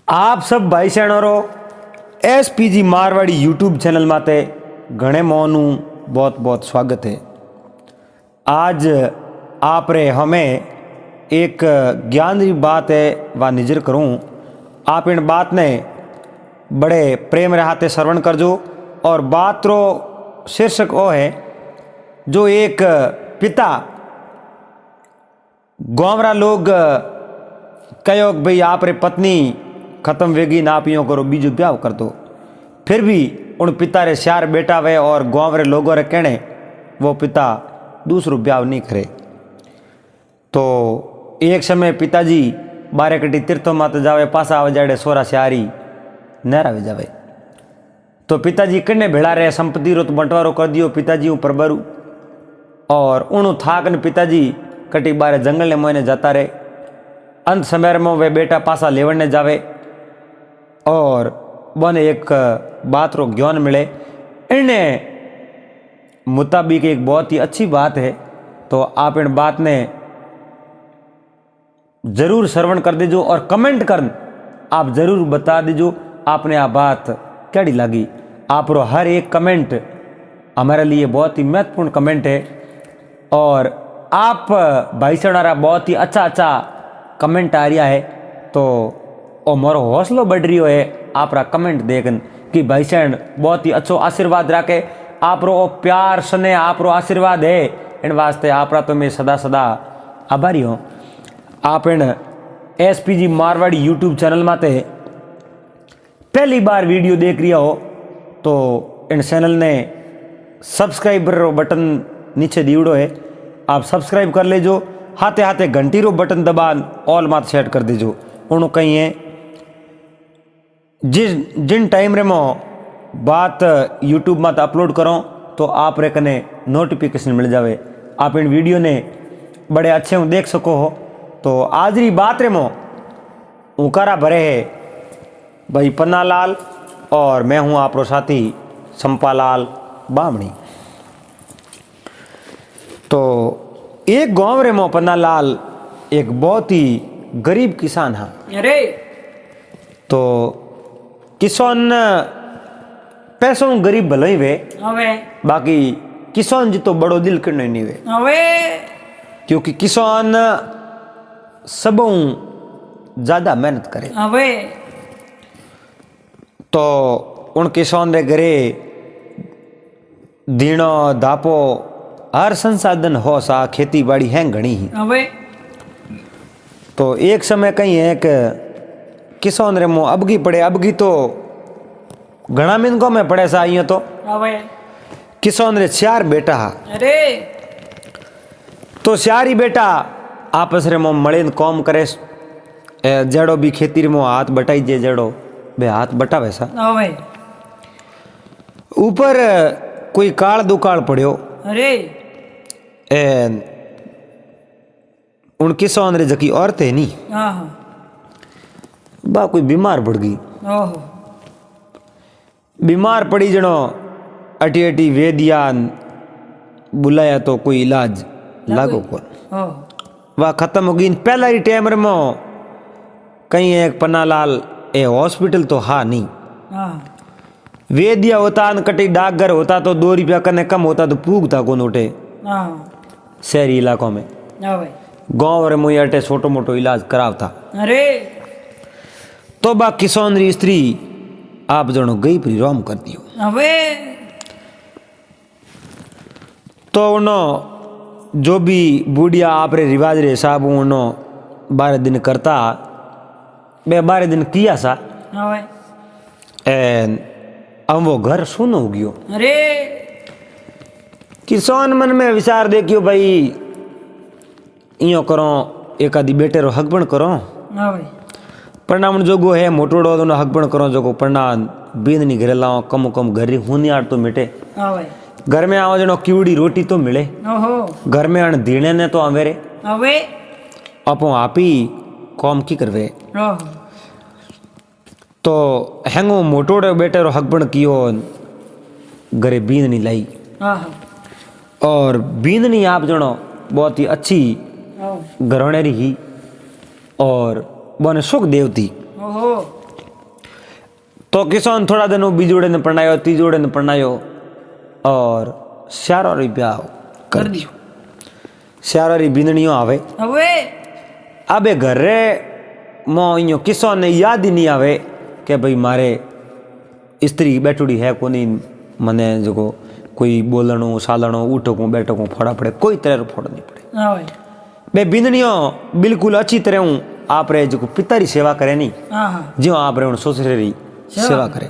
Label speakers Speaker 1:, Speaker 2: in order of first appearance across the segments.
Speaker 1: आप सब भाई सैणोरो एसपीजी मारवाड़ी यूट्यूब चैनल माते घणे मोनू बहुत बहुत स्वागत है। आज आप रे हमें एक ज्ञान की बात है वा निजर करूं। आप इन बात ने बड़े प्रेम रहाते श्रवण करजो। और बात रो शीर्षक वो है जो एक पिता गाँवरा लोग कहो भाई आप रे पत्नी खत्म वेगी ना पियो करो बीजू ब्याह कर दो। फिर भी उन पिता रे श्यार बेटा वे और गाँव रे लोगों रे कहने वो पिता दूसरो ब्याह नहीं करे। तो एक समय पिताजी बारे कटी तीर्थों माते जावे पासा आवे जाड़े सोरा श्यारी नहरावे जावे। तो पिताजी कन्ने भेड़ा रहे संपत्ति रो तो बंटवारो कर दियो पिताजी ऊपर बरू। और उन थाक ने पिताजी कटी बारे जंगल ने मोने जाता रहे। अंत समय में वे बेटा पासा लेवड़ने जावे और बने एक बात रो ज्ञान मिले। इन्हें मुताबिक एक बहुत ही अच्छी बात है। तो आप इन बात ने जरूर श्रवण कर दीजो और कमेंट कर आप जरूर बता दीजो आपने आ बात कैडी लगी। आप रो हर एक कमेंट हमारे लिए बहुत ही महत्वपूर्ण कमेंट है। और आप भाई सणारा बहुत ही अच्छा कमेंट आ रहा है। तो और मोरो हौसलो बढ़ रही है आप रा कमेंट देखन कि भाई सैन बहुत ही अच्छो आशीर्वाद रखे। आप रो प्यार सने आप रो आशीर्वाद है इन वास्ते आप रा तो मैं सदा सदा आभारी हूँ। आप इन एसपीजी मारवाड़ी यूट्यूब चैनल माते पहली बार वीडियो देख रही हो तो इन चैनल ने सब्सक्राइबर रो बटन नीचे दीवड़ो है। आप सब्सक्राइब कर लेजो। हाथे हाथे घंटी रो बटन दबान ऑल मात सेट कर दीजो। उन कहीं है जिन टाइम रे मो बात यूट्यूब मात अपलोड करो तो आप रे कने नोटिफिकेशन मिल जावे। आप इन वीडियो ने बड़े अच्छे हूँ देख सको हो। तो आज री बात रे मो उकारा भरे है भाई पन्नालाल और मैं हूँ आपरो साथी संपालाल बामणी। तो एक गांव रे मो पन्नालाल एक बहुत ही गरीब किसान है।
Speaker 2: अरे
Speaker 1: तो किसान पैसों गरीब भले ही वे
Speaker 2: हवे
Speaker 1: बाकी किसान जी तो बड़ो दिल करने नहीं वे।
Speaker 2: हवे
Speaker 1: क्योंकि किसान सबों ज्यादा मेहनत करे।
Speaker 2: हवे
Speaker 1: तो उन किसान रे घरे दीनो धापो हर संसाधन हो सा खेती बाड़ी है घनी ही।
Speaker 2: हवे
Speaker 1: तो एक समय कहीं है कि किसान रे मो अबगी पड़े अबगी तो घना मिनकों में पड़े सा आइयो। तो
Speaker 2: हवे
Speaker 1: किसान रे चार बेटा हा।
Speaker 2: अरे
Speaker 1: तो चारी बेटा आपस रे मो मळीन काम करे। जड़ो भी खेती रे मो हाथ बटाई जे जड़ो बे हाथ बटावे सा।
Speaker 2: हवे
Speaker 1: ऊपर कोई काल दुकाल पड़ियो।
Speaker 2: अरे
Speaker 1: उन किसान रे जकी औरत है नी
Speaker 2: हाँ
Speaker 1: बा कोई बीमार पड़ गई।
Speaker 2: ओहो
Speaker 1: बीमार पड़ी जनो अटी अटी वेदिया बुलाया तो कोई इलाज लागो को
Speaker 2: ओहो
Speaker 1: वह खत्म हो गई। पहला ही टाइम रे मो कहीं एक पन्नालाल ए हॉस्पिटल तो हा नहीं
Speaker 2: हाँ
Speaker 1: वेदिया होता न कटी डाकघर होता तो 2 रुपया कने कम होता तो पूगता को नोटे
Speaker 2: हाँ
Speaker 1: शहरी इलाकों में।
Speaker 2: हवे
Speaker 1: गाँव रे मुई अटे छोटो मोटो इलाज करावता।
Speaker 2: अरे
Speaker 1: तो बा किसान री स्त्री आप जनो गई प्री रोम कर दियो।
Speaker 2: हवे
Speaker 1: तो उनो जो भी बूढ़िया आप रे रिवाज रे हिसाब उनो 12 दिन करता बे 12 दिन किया सा।
Speaker 2: हवे
Speaker 1: एन अब वो घर सुनो हो गयो।
Speaker 2: अरे
Speaker 1: किसान मन में विचार देखियो भाई इयो करो एक आदि बेटे रो हकबण करो
Speaker 2: हवे
Speaker 1: प्रणाम जोगो है मोटोड़ो दोनों हकबण करो जोगो प्रणाम बींद नहीं घरे लाओ कम कम घर हुनी आड़ तो मिटे।
Speaker 2: हवे
Speaker 1: घर में आओ जनो कीवड़ी रोटी तो मिले।
Speaker 2: ओहो
Speaker 1: घर में आन दीने ने तो आवेरे
Speaker 2: हवे
Speaker 1: अपो आप ही कॉम की करवे।
Speaker 2: ओहो
Speaker 1: तो हैंगो मोटोड़े बेटे रो हकबण कियो घरे बींद नहीं लाई।
Speaker 2: हाँ
Speaker 1: और बींद नहीं आप जनो बहुत ही अच्छी घरवणेरी ही और बने सुख देवती।
Speaker 2: ओहो
Speaker 1: तो किसान थोड़ा दिन बीजोड़े ने पढ़ायो, तीजोड़े ने पढ़ायो और श्यारो री ब्याह कर दियो। श्यारो री बिंदनियो आवे अबे घरे मो इयो किसान ने याद ही नहीं आवे कि भाई मारे स्त्री बैठुड़ी है कोनी, मने जो कोई बोलणो सालणो उठो बैठो फोड़ा पड़े, कोई तरह फोड़ नहीं पड़े। बे बिंदनियो बिल्कुल अच्छी तरह हूँ आप रे जो पिता री सेवा करे नहीं, जो आप रे ससुरे री सेवा करे।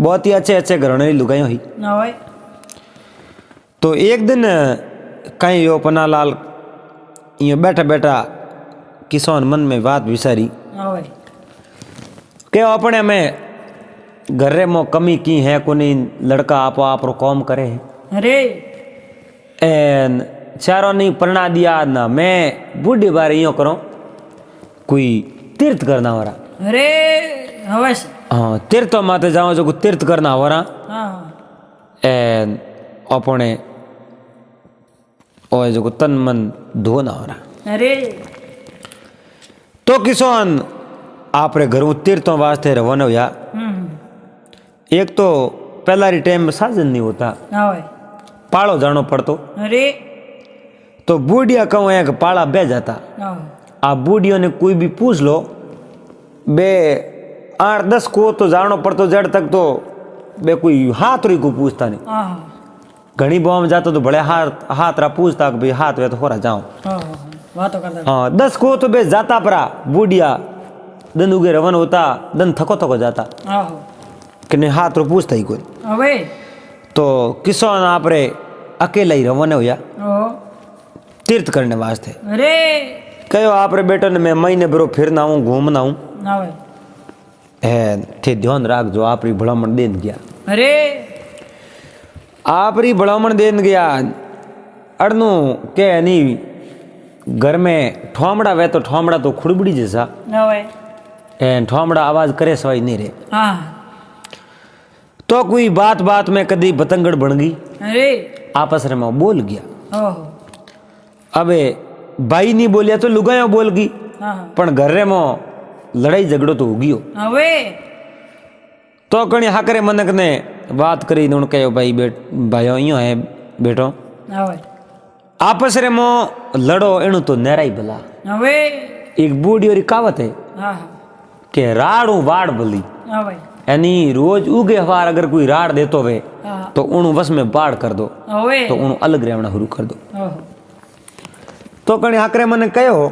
Speaker 1: बहुत ही अच्छे अच्छे घराने लुगाई हुई। तो एक दिन कहीं यो पन्नालाल यो बैठा बैठा किसान मन में बात विचारी के अपने में घरे में कमी की है कोनी, लड़का आप रो काम करे है। अरे एन चारों नहीं पढ़ना दिया ना, मैं बूढ़ी बार यो करो कोई तीर्थ करना हो रहा। अरे अवश्य हाँ तीर्थ माते जाओ जो तीर्थ करना हो रहा एन अपने और जो तन मन धोना हो रहा। अरे तो किसान आप रे घरों तीर्थों वास्ते रवाना हुआ। एक तो पहला री टाइम में साजन नहीं होता, पाड़ो जानो पड़तो। अरे तो बूढ़िया कहूँ है कि पाड़ा बह जाता। आप बूढ़ियों ने कोई भी पूछ लो बे 8-10 को तो जानो पड़तो, जड़ तक तो बे कोई हाथ री को पूछता नहीं। घनी बॉम में जाता तो बड़े हाथ रा पूछता कि भाई हाथ वे तो हो रहा जाओ। हाँ 10 को तो बे जाता परा बूढ़िया दन उगे रवन होता, दन थको जाता कि नहीं हाथ रो पूछता ही कोई। तो किसान आप रे अकेला ही रवाना हुआ तीर्थ करने वास्ते। अरे कहो आप रे बेटो ने मैं महीने भरो फिरना हूँ घूमना हूँ थे ध्यान राख जो आप री भलामण देन गया। अरे आप री भलामण देन गया अड़नू के नहीं घर में ठोमड़ा वे तो ठोमड़ा तो खुड़बड़ी जैसा ठोमड़ा आवाज करे सवाई नहीं रे। तो कोई बात बात में कदी बतंगड़ बन गई। अरे आपस में बोल गया। अबे भाई नहीं बोलिया तो लुगाया बोल गई, पण घर में लड़ाई झगड़ो तो होगियो। तो कणी हाकरे मनक ने बात करी उन कहो भाई भाइयों यो है बेटो आपस रे मो लड़ो एनु तो नेराई भला। एक बूढ़ी और कावत है के राड़ू वाड़ भली, यानी रोज उगे हवार अगर कोई राड़ देतो वे तो उन बस में बाढ़ कर दो तो उन अलग रहना शुरू कर दो। तो कणी हाकरे मन कहो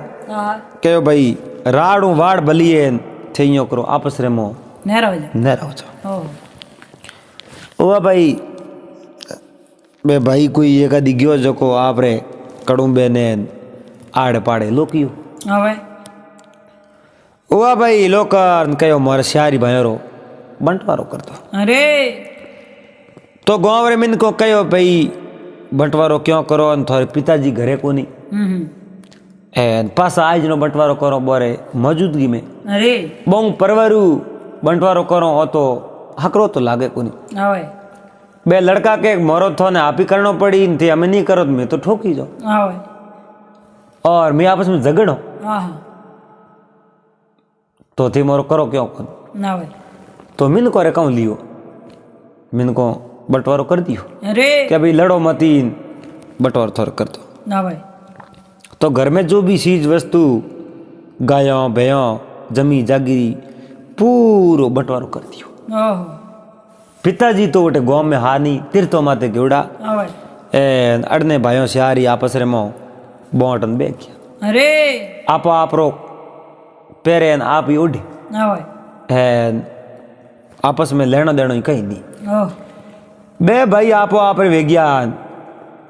Speaker 1: भाई राड़ू वाड़ भलिए थे यो करो आपस रे मो नेरा हो जाओ। ओ भाई बे भाई कोई एक आदि गयो जको आप रे कड़ुंबे ने आड़े पाड़े लोकियो। ओ भाई लोक कहो मारे श्यारी भाईरो बंटवारो कर दो। अरे तो गांव रे मिन को कहो भाई बंटवारो क्यों करो, थारे पिताजी घरे को नहीं पासा आज नो बंटवारो करो बोरे मौजूदगी में। अरे बहु परवारू बंटवारो करो हो तो हकरो तो लागे को नहीं। बे लड़का के मोरो थो ने आप ही करनो पड़ी थे, हमें नहीं करो तो मैं तो ठोकी जाओ और मैं आपस में झगड़ो तो थी मोरो करो क्यों को तो मिन को रे कहूँ लियो मिन को बंटवारो कर दियो। अरे क्या भाई लड़ो मती बंटवारो थोड़ा कर दो ना भाई। तो घर में जो भी चीज वस्तु गायों भैयों जमी जागिरी पूरो बंटवारो कर दियो। पिताजी तो वोटे गांव में हानी तीर्थों माते गेवड़ा अड़ने भाइयों से आ रही आपस रे मो बोटन बेच गया। अरे आप रो पेरेन आप ही उड़ आपस में लेना देना ही कहीं नहीं। बे भाई आप रे विज्ञान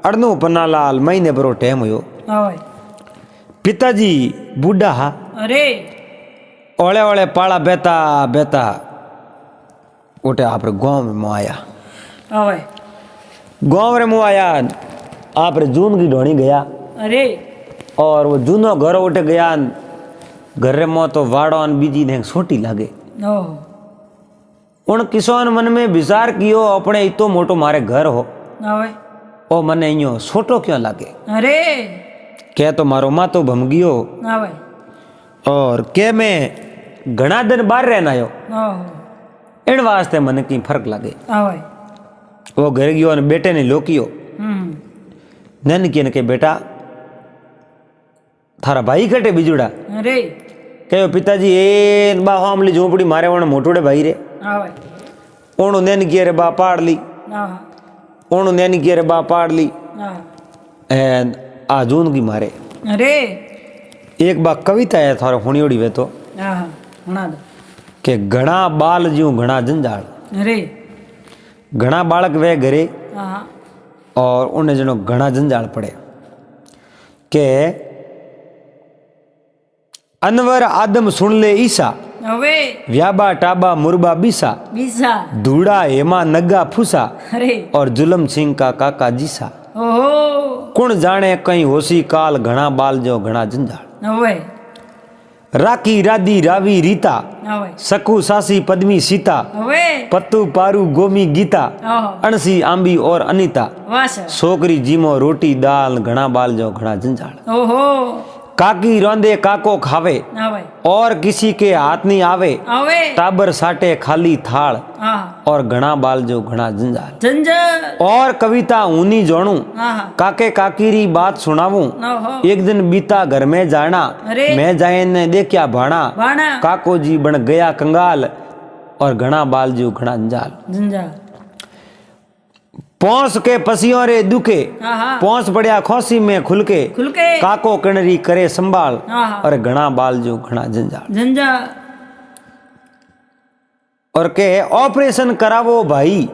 Speaker 1: अड़नू पन्नालाल महीने भरो टाइम हुयो। पिताजी बूढ़ा हा। अरे ओले ओले पाला बेता बेता उठे आप गांव में आया। गांव रे आया आप जून की ढोनी गया। अरे और वो जूनो घर उठे गया घर रे मो तो वाड़ो बीजी ने छोटी लागे। उन किसान मन में विचार कियो अपने इतो मोटो मारे घर हो ओ मने इयो छोटो क्यों लागे। अरे क्या तो मारो माँ तो भम गयो और के मैं घना दिन बाहर रहना यो इन वास्ते मन की फर्क लगे।
Speaker 2: आवे
Speaker 1: वो घर गयो और बेटे ने लोकियो नन की के बेटा थारा भाई कटे बिजुड़ा
Speaker 2: अरे
Speaker 1: कहो पिताजी ए बा हमली झोपड़ी मारे वण मोटोड़े भाई रे
Speaker 2: आवे
Speaker 1: ओणो नैन की रे बा पाड़ ली ओणो नैन की रे बा पाड़ ली एन आ जून की मारे
Speaker 2: अरे
Speaker 1: एक बा कविता है थारे होणीओड़ी वे तो
Speaker 2: सुना दो
Speaker 1: के घणा बाल ज्यू घणा जंजाल।
Speaker 2: अरे
Speaker 1: घणा बालक वे घरे और उन्हें जनो घणा जंजाल पड़े के अनवर आदम सुन ले ईसा
Speaker 2: अवे
Speaker 1: व्याबा टाबा मुरबा बीसा
Speaker 2: बीसा
Speaker 1: धूड़ा हेमा नग्गा फूसा
Speaker 2: अरे
Speaker 1: और जुलम सिंह का काका जीसा
Speaker 2: ओहो
Speaker 1: कुण जाने कहीं होसी काल घणा बाल जो घणा जंजाल।
Speaker 2: अवे
Speaker 1: राखी राधी रावी रीता
Speaker 2: अवे
Speaker 1: सकू सासी पद्मी सीता
Speaker 2: अवे
Speaker 1: पत्तू पारू गोमी गीता अणसी आंबी और अनीता सोकरी जीमो रोटी दाल घणा बाल जो घणा जंजाल।
Speaker 2: ओहो
Speaker 1: काकी रोंदे काको खावे और किसी के हाथ नहीं आवे टाबर साटे खाली थाल और घणा बाल जो घणा जंजाल। और कविता ऊनी जोणू काके काकी री बात सुनाऊं एक दिन बीता घर में जाना मैं जाए ने देखया भाणा काको जी बन गया कंगाल और घणा बाल जो घणा जंजाल। पौंस के पसियों रे दुखे पौंस पड़िया खोसी में खुलके काको कणरी करे संभाल और घणा बाल जो घणा जंजाल। और के ऑपरेशन करावो भाई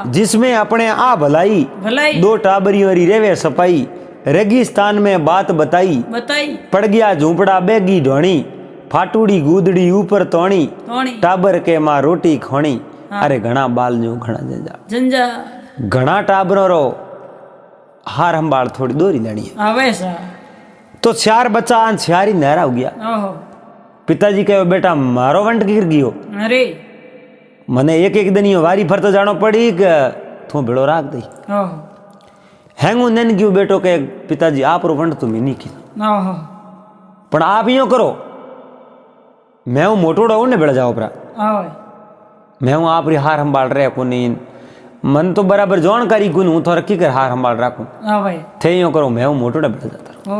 Speaker 1: जिसमें अपने आ भलाई दो टाबरियों री रेवे सपाई रेगिस्तान में बात बताई पड़ गया झूपड़ा बेगी ढोणी फाटूड़ी गूदड़ी ऊपर तोणी टाबर के मां रोटी खोणी अरे घणा बाल जो घणा जंजाल। घणा टाबरों रो हार हंबाल थोड़ी दोरी लेनी है तो चार बच्चा छारी नहरा हो गया। पिताजी कहो बेटा मारो वंट गिर गयो अरे मने एक एक दिन वारी फरतो जानो पड़ी के तू भेड़ो राख दई हैंगू नन गयो बेटो के पिताजी आप रो वंट तुम नहीं की पण आप यो करो मैं हूं मोटोड़ो ने भेड़ जाओ परा मैं हूं आप री हार हंबाल रहे को नहीं मन तो बराबर जानकारी गुन हूं तो रखी कर हार हंबाल राखू थे यो करो मैं हूं मोटोड़े बैठ जाता।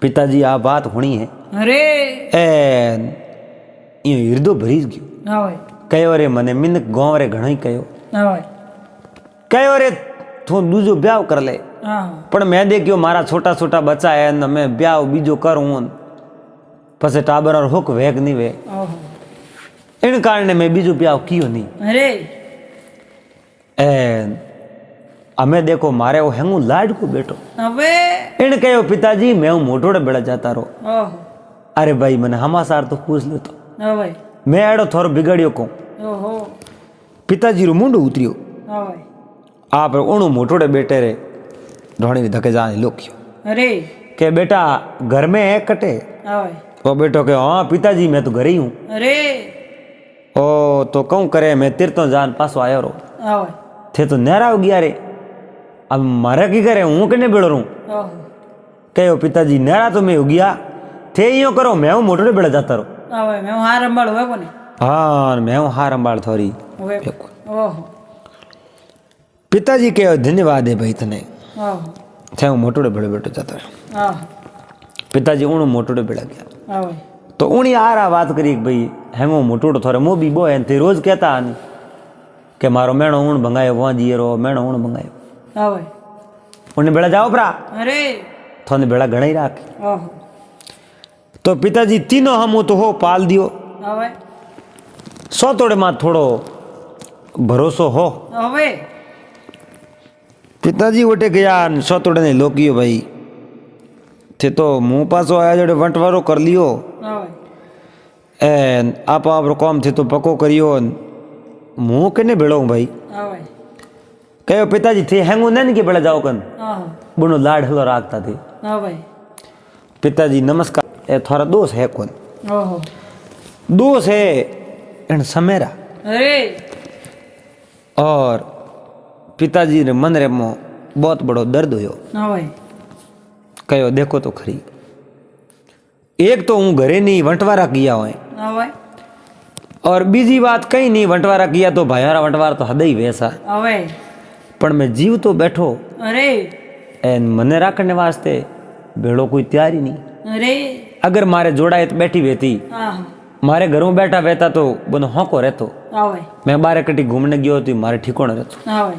Speaker 1: पिताजी आ बात होनी है अरे यो हृदय भरीज गयो कहो रे मने मिनक गांव रे घणो ही कहो रे तू दूजो ब्याह कर ले पण मैं देखियो मारा छोटा छोटा बच्चा है न मैं ब्याह बीजो करूं पछे टाबर और हुक वेग नहीं वे इन कारण मैं बीजो ब्याह कियो नहीं अरे अमे देखो मारे वो हेंगू लाड को बेटो अबे इन कहो पिताजी मैं हूं मोटोड़े बेड़ा जाता रो अरे भाई मैंने हमासार तो पूछ ले तो मैं एड़ो थोरो बिगड़ियो को पिताजी रो मुंडो उतरियो आप ओणु मोटोड़े बेटे रे ढोणी धके जाने लोकियो अरे के बेटा घर में है कटे वो बेटो के हाँ पिताजी मैं तो घर ही हूँ अरे ओ तो कहूँ करे मैं तीर्थों जान पासो आयो रो थे तो नहरा हो गया रे अब मारे की करे हूँ कने बेड़ो रू कहो पिताजी नहरा तो मैं हो गया थे यो करो मैं हूँ मोटोड़े बेड़ा जाता रो मैं हूँ हार अंबाड़ हुआ कोने हाँ मैं हूँ हार अंबाड़ थोड़ी पिताजी के धन्यवाद है भाई तने थे हूँ मोटोड़े बेड़े बेटो जाता रो पिताजी उन मोटोड़े बेड़ा गया तो उन्हीं आ रहा बात करी भाई हेंगो मोटोड़ो थोड़े मो भी बो है थे रोज कहता के मारो मेणो ऊण भंगायो वहां जी रो मेणो ऊण भंगायो उन्हें बेड़ा जाओ परा अरे थोने बेड़ा घणा ही राख तो पिताजी तीनों हम तो हो पाल दियो सो तोड़े मां थोड़ो भरोसो हो पिताजी उठे गया सो तोड़े ने लोकियो भाई थे तो मुंह पासो आया जोड़े वंटवारो कर लियो एन आप काम थे तो पक्को करियो मुंह कने बेड़ो भाई कहो पिताजी थे हैंगू नन के बेड़ा जाओ कन बुनो लाड हलो राखता थे पिताजी नमस्कार ए थोड़ा दोष है कौन दोष है इन समेरा अरे और पिताजी रे मन रे मो बहुत बड़ो दर्द हुयो कहो देखो तो खरी एक तो हूँ घरे नहीं वंटवारा किया हुए और बीजी बात कहीं नहीं वंटवारा किया तो भाईवारा वंटवारा तो हद ही वैसा
Speaker 2: હવે
Speaker 1: पण मैं जीव तो बैठो
Speaker 2: अरे
Speaker 1: एन मने राखने वास्ते भेड़ो कोई तैयारी नहीं।
Speaker 2: अरे
Speaker 1: अगर मारे जोड़ाए तो बैठी वेती
Speaker 2: हाँ
Speaker 1: मारे घरों बैठा रहता तो बनो होको रहतो।
Speaker 2: હવે
Speaker 1: मैं बारे कटी घूमने गयो तो मारे ठिकाना रहतो
Speaker 2: હવે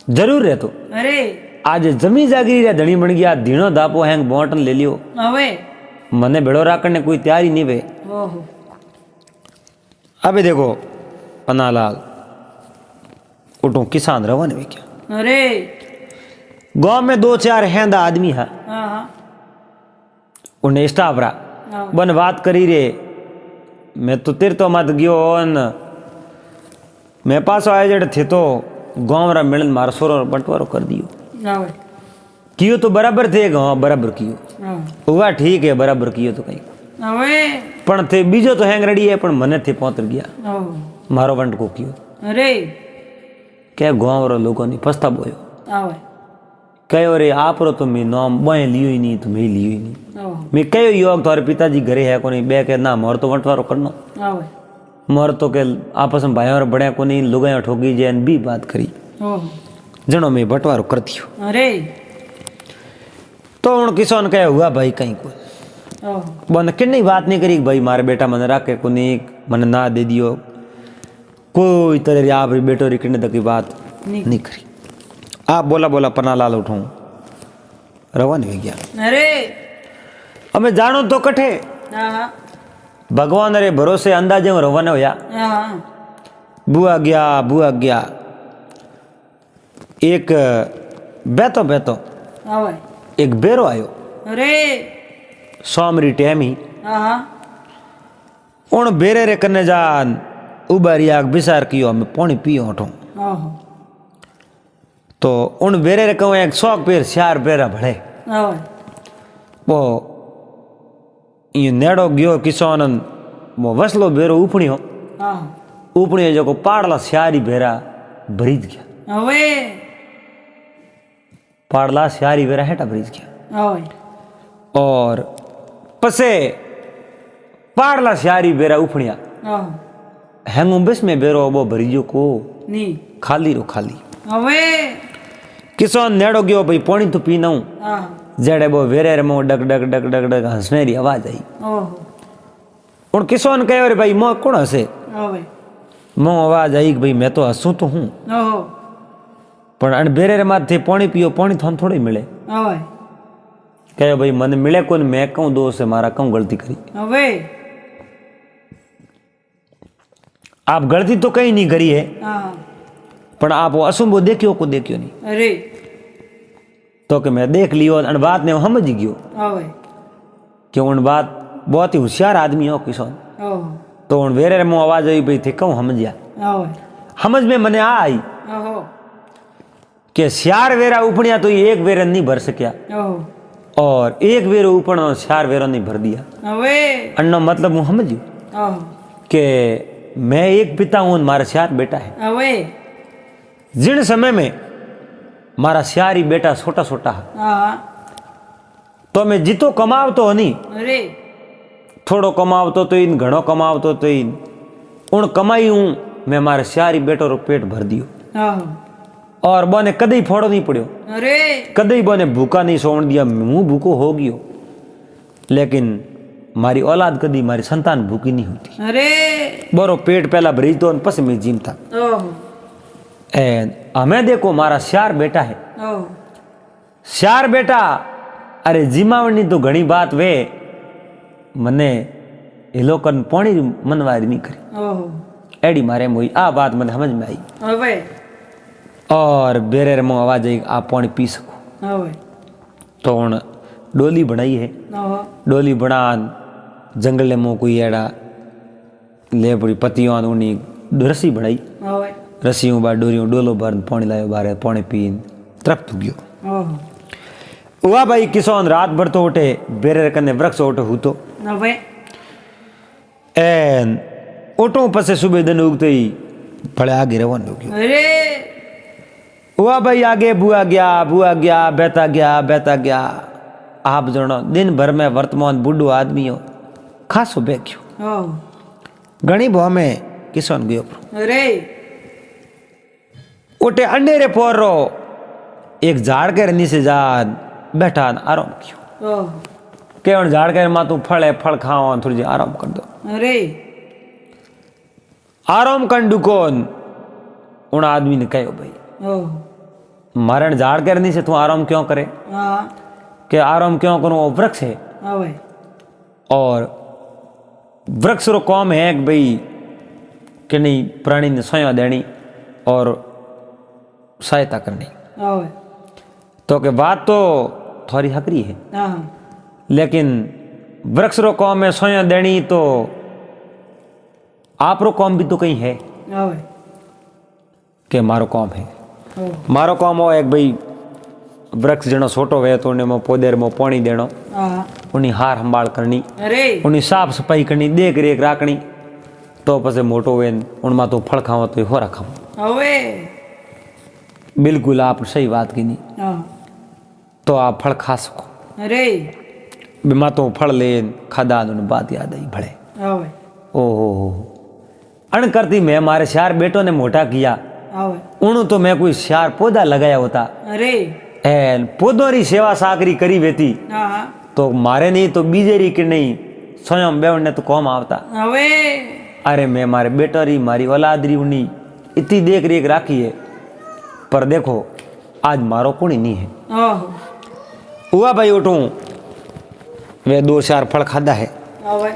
Speaker 1: जरूर रहतो।
Speaker 2: अरे
Speaker 1: आज जमी जागरी रे धनी बन गया धीनो दापो हैंग बोटन ले लियो
Speaker 2: હવે
Speaker 1: मने भेड़ो राखने कोई तैयारी नहीं वे।
Speaker 2: ओहो
Speaker 1: अबे देखो पन्नालाल उठो किसान रवन में क्या
Speaker 2: अरे
Speaker 1: गांव में 2-4 हैंदा आदमी है
Speaker 2: हाँ हाँ
Speaker 1: उन्हें स्टाफ रहा
Speaker 2: हाँ
Speaker 1: बन बात करी रे मैं तो तिर तो मत गयो न मैं पास आए जड़े थे तो गांव रा मिलन मार सोरो बंटवारो कर दियो
Speaker 2: હવે
Speaker 1: कियो तो बराबर थे गांव बराबर कियो
Speaker 2: हाँ
Speaker 1: हुआ ठीक है बराबर कियो तो कहीं
Speaker 2: હવે
Speaker 1: पण थे बीजो तो हैंग रेडी है पण मने थे पहुंच गया
Speaker 2: ओहो
Speaker 1: मारो वंट को कियो
Speaker 2: अरे
Speaker 1: क्या गांव रो लोगों ने पछता बोयो
Speaker 2: હવે
Speaker 1: कहो रे आप रो तो मैं नाम बय लियो ही नहीं तो मैं लियो ही नहीं
Speaker 2: ओहो
Speaker 1: मैं कहो योग तुम्हारे पिताजी घरे है कोनी बे के ना मोर तो वंटवारो करनो
Speaker 2: હવે
Speaker 1: मोर तो के आपस में भाइयों बढ़िया कोनी लुगाया ठोकी जे भी बात करी
Speaker 2: ओहो
Speaker 1: जनो मैं बंटवारो करती हूँ
Speaker 2: अरे
Speaker 1: तो उन किसान कहे हुआ भाई कहीं को
Speaker 2: ओहो
Speaker 1: बन किन्नी बात नहीं करी भाई मारे बेटा मन राखे कोनी मन ना दे दियो कोई तरह आप बेटो री किन्ने तक की बात
Speaker 2: नहीं
Speaker 1: नहीं करी। आप बोला बोला पन्नालाल उठूं रवान हो गया
Speaker 2: अरे
Speaker 1: हमें जानो तो कठे
Speaker 2: हाँ हाँ
Speaker 1: भगवान रे भरोसे अंदाजे में रवाना होया
Speaker 2: हाँ
Speaker 1: बुआ गया एक बेतो बेतो
Speaker 2: હવે
Speaker 1: एक बेरो आयो
Speaker 2: अरे
Speaker 1: सोमरी टाइम ही
Speaker 2: हाँ हाँ
Speaker 1: उन बेरे रे कने जान उबारी आग बिसार कियो हमें पानी पियो उठो
Speaker 2: ओहो
Speaker 1: तो उन बेरे रे कहूँ एक 100 पेर 4 बेरा भड़े
Speaker 2: હવે
Speaker 1: वो ये नेड़ो गयो किसान वो वसलो बेरो उपणियो
Speaker 2: हाँ
Speaker 1: उपणियो जो को पाड़ला स्यारी बेरा भरीज गया
Speaker 2: હવે
Speaker 1: पाड़ला स्यारी बेरा हेटा भरीज गया
Speaker 2: હવે
Speaker 1: और पसे पाड़ला स्यारी बेरा उपणिया
Speaker 2: ઓહો
Speaker 1: हैंगू बस में बेरो वो भरीजो को
Speaker 2: ની
Speaker 1: खाली रो खाली
Speaker 2: હવે
Speaker 1: किसान नेड़ो गयो भाई पानी तो पीना हूं
Speaker 2: हाँ
Speaker 1: जड़े वो वेरे मो duck duck duck duck duck हंसने री आवाज आई
Speaker 2: ओहो
Speaker 1: और किसान कहे अरे भाई मो कौन हसे
Speaker 2: હવે
Speaker 1: मो आवाज आई कि भाई मैं तो हंसू तो हूं
Speaker 2: ઓહો
Speaker 1: पण अन बेरे रे माथे पानी पियो पानी थान थोड़ी मिले
Speaker 2: હવે
Speaker 1: कहे भाई मन मिले कौन मैं कहूं दोस्त से मारा कहूं गलती करी
Speaker 2: હવે
Speaker 1: आप गलती तो कहीं नहीं करी है
Speaker 2: हाँ
Speaker 1: पण आप वो असुंबो देखियो को देखियो नहीं
Speaker 2: अरे
Speaker 1: तो कि मैं देख लियो अन बात ने समझ गयो
Speaker 2: હવે
Speaker 1: कि उन बात बहुत ही होशियार आदमी हो किसान
Speaker 2: ओहो
Speaker 1: तो उन वेरे रे मो आवाज आई भाई थे कहूं समझिया
Speaker 2: હવે
Speaker 1: समझ में मने आई
Speaker 2: ओहो
Speaker 1: कि 4 वेरा उपणिया तो ये एक वेरा नहीं भर सकिया
Speaker 2: ओहो
Speaker 1: और एक वेरो उपणो 4 वेरो नहीं भर दिया
Speaker 2: હવે
Speaker 1: अन्नो मतलब હું समझियो
Speaker 2: ઓહો
Speaker 1: कि मैं एक पिता हूं मारा 4 बेटा है
Speaker 2: હવે
Speaker 1: जिन समय में मारा 4 ही बेटा छोटा छोटा है
Speaker 2: हाँ हाँ
Speaker 1: तो मैं जितो कमावतो नहीं
Speaker 2: अरे
Speaker 1: थोड़ो कमावतो तो इन घणो कमावतो तो इन उन कमाई हूं मैं मारे 4 ही बेटो रो पेट भर दियो
Speaker 2: ओहो
Speaker 1: और बोने कदई फोड़ो नहीं पड़ो
Speaker 2: अरे
Speaker 1: कदई बोने भूखा नहीं सोण दिया मुंह भूखो हो गयो लेकिन मारी औलाद कदी मारी संतान भूखी नहीं होती
Speaker 2: अरे
Speaker 1: बोरो पेट पहला भरी तो पस में जीमता
Speaker 2: ओहो
Speaker 1: एंड हमें देखो मारा 4 बेटा है
Speaker 2: ओहो
Speaker 1: 4 बेटा अरे जीमावनी तो घणी बात वे मने ये लोकन पानी मनवारी नहीं करी
Speaker 2: ओहो
Speaker 1: एडी मारे मोई आ बात मने समझ में आई
Speaker 2: હવે
Speaker 1: और बेरे मो आवाज आई आप पानी पी सको
Speaker 2: હવે
Speaker 1: तो उन डोली बनाई है
Speaker 2: ઓહો
Speaker 1: डोली बना जंगल में कोई एड़ा ले पड़ी पतियों उनी रस्सी बनाई
Speaker 2: હવે
Speaker 1: रस्सियों बार डोरियों डोलो बार पानी लायो बारे पानी पीन तृप्त हो गयो
Speaker 2: ઓહો
Speaker 1: हुआ भाई किसान रात भर तो उठे बेरे कने वृक्ष उठे हूँ तो
Speaker 2: હવે
Speaker 1: एन उठो पसे सुबह दिन उगते ही भले आगे रवान हो गयो
Speaker 2: अरे
Speaker 1: हुआ भाई आगे बुआ गया बेता गया आप जनो दिन भर में वर्तमान बूढ़ो आदमी हो खासो बैठ्यो
Speaker 2: ओहो
Speaker 1: घणी भो में किसान गयो
Speaker 2: अरे
Speaker 1: ओटे अंधेरे पोर रो एक झाड़ के नीचे जा बैठा आराम कियो
Speaker 2: ओह
Speaker 1: केवल झाड़ के मा तू फल है फल खाओ थोड़ी जी आराम कर दो
Speaker 2: अरे
Speaker 1: आराम कर दुकोन उन आदमी ने कहो भाई
Speaker 2: ओह
Speaker 1: मारण झाड़ के नीचे तू आराम क्यों करे
Speaker 2: हाँ
Speaker 1: के आराम क्यों करूं वो वृक्ष है
Speaker 2: हाँ भाई
Speaker 1: और वृक्ष रो काम है कि भाई कि नहीं प्राणी ने छाया देनी और सहायता करनी
Speaker 2: हाँ भाई
Speaker 1: तो के बात तो थोड़ी हकरी है
Speaker 2: हाँ
Speaker 1: लेकिन वृक्ष रो काम है छाया देनी तो आप रो काम भी तो कहीं है
Speaker 2: हाँ भाई
Speaker 1: के मारो काम है
Speaker 2: ओह
Speaker 1: मारो काम हो एक भाई वृक्ष जनो छोटो वे तो उन्हें पौधे में पानी देनो
Speaker 2: हाँ
Speaker 1: उन्हें हार संभाल करनी
Speaker 2: अरे
Speaker 1: उन्हें साफ सफाई करनी देख रेख राखनी तो पसे मोटो वे उनमें तो फल खाओ तो हो रखा
Speaker 2: अवे
Speaker 1: बिल्कुल आप सही बात की नहीं
Speaker 2: हाँ
Speaker 1: तो आप फल खा सको
Speaker 2: अरे
Speaker 1: बिमा तो फल ले खादा उन्हें बात याद आई भले
Speaker 2: हाँ भाई
Speaker 1: ओहो अण करती मैं हमारे श्यार बेटों ने मोटा किया
Speaker 2: हाँ भाई
Speaker 1: उन्होंने तो मैं कोई श्यार पौधा लगाया होता
Speaker 2: अरे
Speaker 1: एन पौधों री सेवा साकरी करी वेती
Speaker 2: हाँ
Speaker 1: तो मारे नहीं तो बीजेरी की नहीं स्वयं बेवने तो कौम आवता
Speaker 2: अवे
Speaker 1: अरे मैं मारे बेटा री मारी औलाद री उन्हीं इतनी देख रेख राखी है पर देखो आज मारो कोनी नहीं है
Speaker 2: ओह
Speaker 1: हुआ भाई उठूं वे 2-4 फल खादा है
Speaker 2: हाँ भाई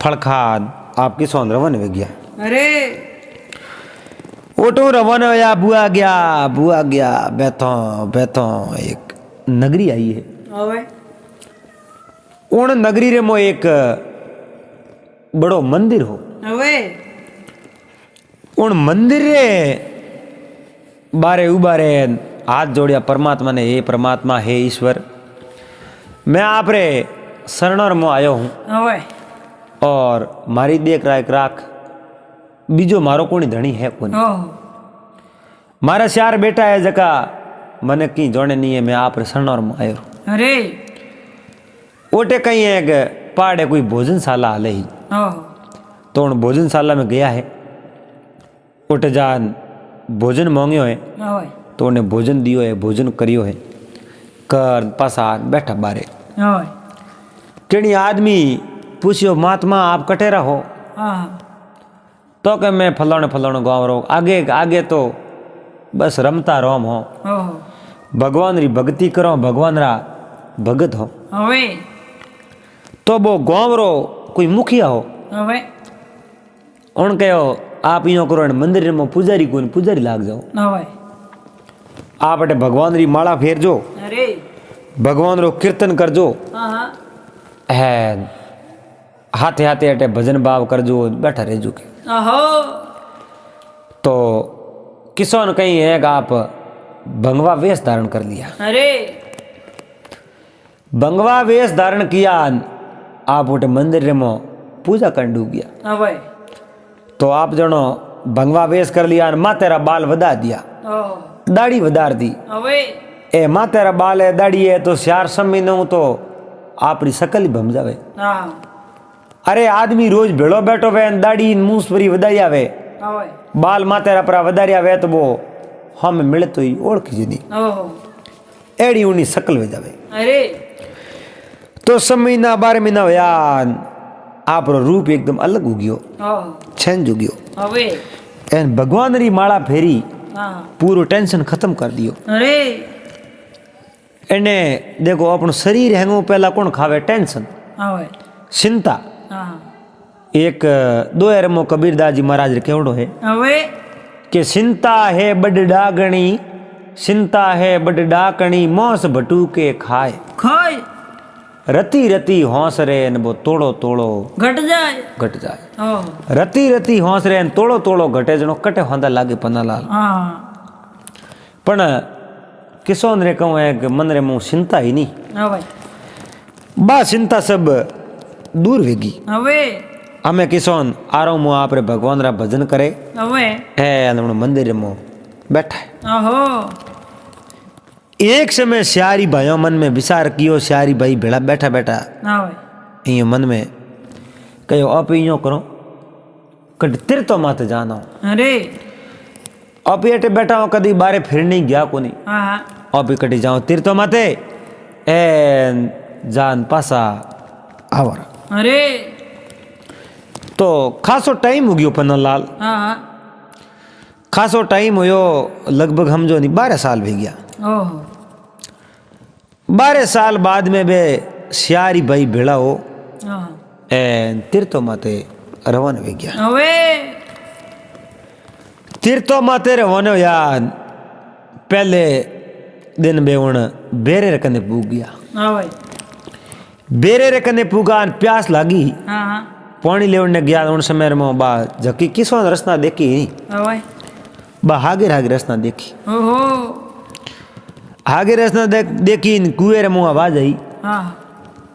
Speaker 1: फल खाद आपकी सौन रवन वे गया
Speaker 2: अरे
Speaker 1: उठूं रवन या बुआ गया बैठो एक नगरी आई है
Speaker 2: हाँ भाई
Speaker 1: उन नगरी रे मो एक बड़ो मंदिर हो
Speaker 2: अवे
Speaker 1: उन मंदिर रे बारे उबारे हाथ जोड़िया परमात्मा ने हे परमात्मा हे ईश्वर मैं आप रे शरणर में आयो हूँ
Speaker 2: हाँ भाई
Speaker 1: और मारी देख राख बीजो मारो कोनी धनी है कोनी
Speaker 2: ओह
Speaker 1: मारा श्यार बेटा है जका मने की जोड़े नहीं है मैं आप रे शरणर में आयो हूँ
Speaker 2: अरे
Speaker 1: ओटे कहीं एक पहाड़ है कोई भोजनशाला हाले ही
Speaker 2: ओह
Speaker 1: तो उन भोजनशाला में गया है ओटे जान भोजन मांग्यो है
Speaker 2: हाँ भाई
Speaker 1: तो उन्हें भोजन दियो है भोजन करियो है कर पसार बैठा बारे
Speaker 2: हाँ भाई
Speaker 1: केनी आदमी पूछियो महात्मा आप कटेरा हो
Speaker 2: हाँ
Speaker 1: तो के मैं फलाने गाँव रो आगे तो बस रमता रोम हो
Speaker 2: ओह
Speaker 1: भगवान री भक्ति करो भगवान रा भगत हो
Speaker 2: अवे
Speaker 1: तो वो गाँव रो कोई मुखिया हो
Speaker 2: हाँ भाई
Speaker 1: उन कहो आप यो करो मंदिर में पुजारी लाग जाओ
Speaker 2: हाँ भाई
Speaker 1: आप अटे भगवान री माला फेर जो
Speaker 2: अरे
Speaker 1: भगवान रो कीर्तन कर जो
Speaker 2: हाँ हाँ
Speaker 1: है हाथे हाथे अटे भजन भाव कर जो बैठा रह जो के
Speaker 2: आहो
Speaker 1: तो किसान कहीं है कि आप भंगवा वेश धारण कर लिया
Speaker 2: अरे
Speaker 1: भंगवा वेश धारण किया आप उठे मंदिर में पूजा कर डूब गया
Speaker 2: हाँ भाई
Speaker 1: तो आप जनो भंगवा वेश कर लिया माँ तेरा बाल वधा दिया
Speaker 2: ओह
Speaker 1: दाढ़ी वधार दी
Speaker 2: अवे
Speaker 1: ए माँ तेरा बाल है दाढ़ी है तो श्यार समय न तो आपरी शकल ही भम जावे
Speaker 2: हाँ
Speaker 1: अरे आदमी रोज भेड़ो बैठो वे दाढ़ी मूस परी वधाई आवे
Speaker 2: हाँ भाई
Speaker 1: बाल माँ तेरा परा वधारी आवे तो वो हम मिले तो ही ओढ़ जी
Speaker 2: ओह
Speaker 1: एड़ी उनी शकल वे जावे
Speaker 2: अरे
Speaker 1: तो 6 महीना 12 महीना होया आप रो रूप एकदम अलग हो गयो
Speaker 2: ओह
Speaker 1: चेंज हो गयो
Speaker 2: अवे
Speaker 1: एन भगवान री माला फेरी
Speaker 2: हाँ
Speaker 1: पूरो टेंशन खत्म कर दियो
Speaker 2: अरे
Speaker 1: एने देखो अपन शरीर हैंगो पहला कौन खावे टेंशन
Speaker 2: हाँ भाई
Speaker 1: चिंता
Speaker 2: हाँ
Speaker 1: एक 2000 कबीरदास जी महाराज रे केवड़ो है
Speaker 2: अवे
Speaker 1: कि चिंता है बड़ डागणी चिंता है बड़ डाकणी मौस भटू के खाए
Speaker 2: खाए
Speaker 1: रती रती हौस रे न वो तोड़ो तोड़ो
Speaker 2: घट जाए
Speaker 1: घट जाए
Speaker 2: ओह
Speaker 1: रती रती हौस रे न तोड़ो तोड़ो घटे जनो कटे होंदा लागे पन्नालाल
Speaker 2: हाँ
Speaker 1: पण किसोन रे कहूँ है कि मन रे मुँह चिंता ही नहीं
Speaker 2: हाँ भाई
Speaker 1: बा चिंता सब दूर वेगी
Speaker 2: अवे
Speaker 1: हमें किसोन आरो मुँह आप रे भगवान रा भजन करे
Speaker 2: अवे
Speaker 1: है मंदिर में बैठा है
Speaker 2: आहो
Speaker 1: एक समय श्यारी भाइयों मन में विचार कियो श्यारी भाई भेड़ा बैठा बैठा
Speaker 2: हाँ भाई
Speaker 1: इं मन में कहो आप यो करो कट तीर्थों माते जाना हूँ
Speaker 2: अरे
Speaker 1: अब ये बैठा हूँ कभी बारे फिर नहीं गया को नहीं
Speaker 2: हाँ हाँ
Speaker 1: अब कटी जाऊँ तीर्थों माते ए जान पासा आवर
Speaker 2: अरे
Speaker 1: तो खासो टाइम हो गयो पन्नालाल
Speaker 2: हाँ हाँ
Speaker 1: खासो टाइम हुयो लगभग हम जो नहीं 12 साल भी गया
Speaker 2: ओहो
Speaker 1: 12 साल बाद में बे सियारी भाई भेड़ा हो
Speaker 2: हाँ
Speaker 1: ए तीर्थों माते रवाना हो गया
Speaker 2: अवे
Speaker 1: तीर्थों माते रवाना हो यार पहले दिन बेवण बेरे रकने पूग गया
Speaker 2: हाँ भाई
Speaker 1: बेरे रकने पूगा प्यास लागी
Speaker 2: हाँ हाँ
Speaker 1: पानी लेवने गया उन समय में बा झकी किसो रसना देखी नहीं
Speaker 2: हाँ भाई
Speaker 1: बा हागे हागे रसना देखी
Speaker 2: ओहो
Speaker 1: हागे रसना देखी कुएं रे मुँह आवाज आई
Speaker 2: हाँ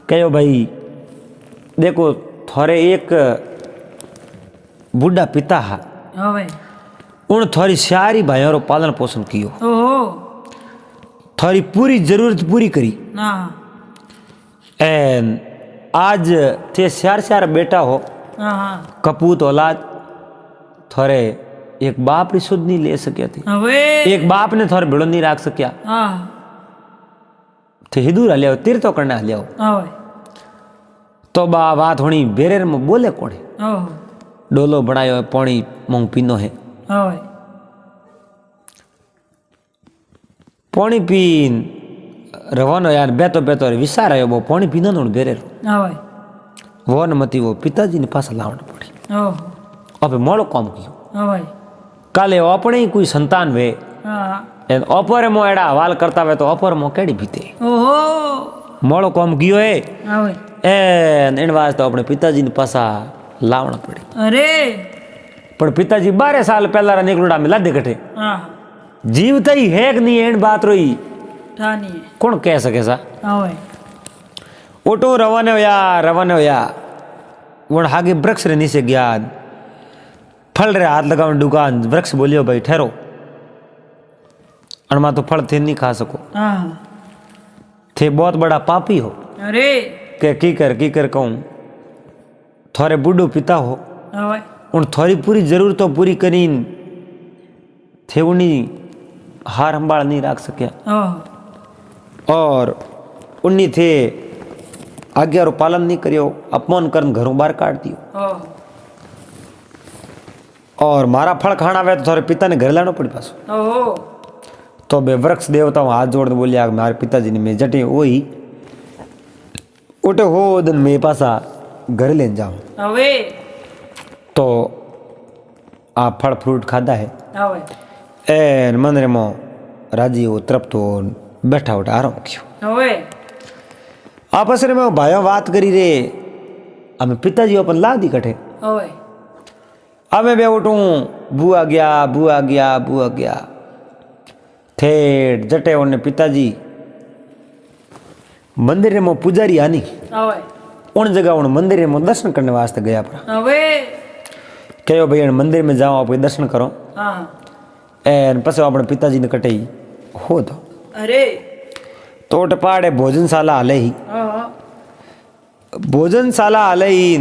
Speaker 1: कहो भाई देखो थोड़े एक बुढ़ा पिता हा
Speaker 2: हाँ भाई
Speaker 1: उन थोड़ी सारी भाइयों रो पालन पोषण कियो
Speaker 2: ओहो
Speaker 1: थोड़ी पूरी जरूरत पूरी करी
Speaker 2: हाँ
Speaker 1: एन आज थे सार बेटा हो
Speaker 2: हाँ हाँ
Speaker 1: कपूत औलाद थोड़े एक बाप री सुध नहीं ले सकिया थी
Speaker 2: अवे
Speaker 1: एक बाप ने थोड़े भिड़ो नहीं रख सकिया
Speaker 2: हाँ
Speaker 1: थे हिदूर हलिया तीर्थों करने हलिया
Speaker 2: हाँ भाई
Speaker 1: तो बा बात होनी बेरेर में बोले कोड़े
Speaker 2: ओहो
Speaker 1: डोलो बनायो है पानी मूंग पीनो है
Speaker 2: हाँ भाई
Speaker 1: पानी पीन रवानो यार बेतो बेतो विसार आयो वो पानी पीना नो बेरे
Speaker 2: हाँ भाई
Speaker 1: वो न मती वो पिताजी ने पास लावना पड़ी
Speaker 2: ओहो
Speaker 1: अब मोड़ो काम कियो
Speaker 2: हाँ भाई
Speaker 1: काले अपने ही कोई संतान वे
Speaker 2: हाँ
Speaker 1: एन ओपर मो एड़ा हवाल करता वे तो ओपर मो केड़ी बीते
Speaker 2: ओहो
Speaker 1: मोड़ो काम कियो है
Speaker 2: हाँ भाई
Speaker 1: एन इन वास्ते अपने पिताजी ने पासा लावना पड़ी
Speaker 2: अरे
Speaker 1: पर पिताजी 12 साल पहला रा निकलुड़ा में लादे कटे
Speaker 2: हाँ
Speaker 1: जीवता ही है कि नहीं एन बात रोई
Speaker 2: ठानी है
Speaker 1: कौन कह सके सा
Speaker 2: हाँ भाई
Speaker 1: ओटो रवाने होया वण हागे वृक्ष रे नीचे गया फल रे हाथ लगावन दुकान वृक्ष बोलियो भाई ठहरो अणमा तो फल थे नहीं खा सको
Speaker 2: हाँ
Speaker 1: थे बहुत बड़ा पापी हो
Speaker 2: अरे
Speaker 1: के की कर कहूँ थोड़े बूढ़ो पिता हो
Speaker 2: हाँ भाई
Speaker 1: उन थोड़ी पूरी जरूरतों पूरी करीन थे उन्हीं हार संभाल नहीं रख सकिया
Speaker 2: ओहो
Speaker 1: और उन्हीं थे आज्ञा रो पालन नहीं करियो अपमान कर घरों बाहर काट दियो
Speaker 2: ओहो
Speaker 1: और मारा फल खाना वे तो थोड़े पिता ने घर लाना पड़ी पास
Speaker 2: ओहो
Speaker 1: तो बे वृक्ष देवता हाथ जोड़ बोलिया मारे पिताजी ने मैं जटे वही उठे हो दिन मेरे पासा घर लेन जाऊं
Speaker 2: अवे
Speaker 1: तो आप फल फ्रूट खादा है
Speaker 2: हाँ भाई
Speaker 1: ए मंदिर में राजी हो तृप्त हो बैठा उठा आराम क्यों
Speaker 2: अवे
Speaker 1: आपस में भाइयों बात करी रे हमें पिताजी अपन ला दी कटे
Speaker 2: अवे
Speaker 1: अब मैं उठूं बुआ गया ठेठ जटे उन्हें पिताजी मंदिर में पुजारी आनी
Speaker 2: अवे
Speaker 1: उन जगह उन मंदिर में दर्शन करने वास्ते गया पड़ा
Speaker 2: अवे
Speaker 1: कहो भैया मंदिर में जाओ आप दर्शन करो
Speaker 2: हाँ
Speaker 1: एन पसे अपने पिताजी ने कटे हो तो
Speaker 2: अरे
Speaker 1: तोट पाड़े भोजनशाला हाले ही
Speaker 2: हाँ
Speaker 1: भोजनशाला हाले ही